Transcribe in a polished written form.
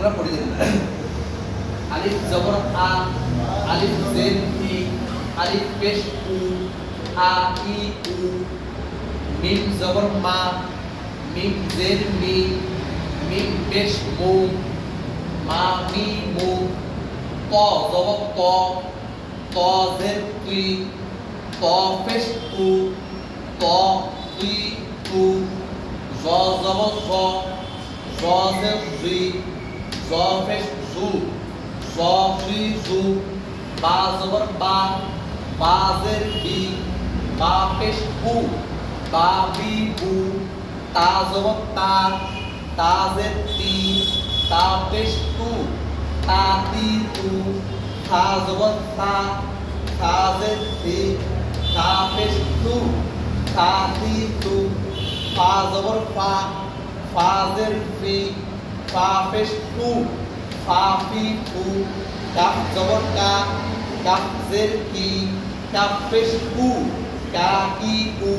আপনারা পড়ে দেবেন। আলিফ জবর আ, আলিফ জের ই, আলিফ পেশ উ, আ ই উ, মিম জবর মা, মিম জের মি, মিম পেশ মু, মা মি মু, ত জবর ত, ত জের তুই, ত পেশ তু, ত তুই তু, জ জবর জ, জ জের জুই, জ পেশ জু, জ জুই জু, বা জবর বা, বা জের বি, বা পেশ বু, বা বি বু, তা জবর তা, তা জের তি, তা পেশ তু, তা তি তু, থা জবর থা, থা জের থি, থা পেশ তু, থা তি তু, ফা জবর ফা, ফা জের ফি, ফা পেশ ফু, ফা ফি ফু, কাফ জবর কা, কাফ জের কি, কাফ পেশ কু, কা কি কু,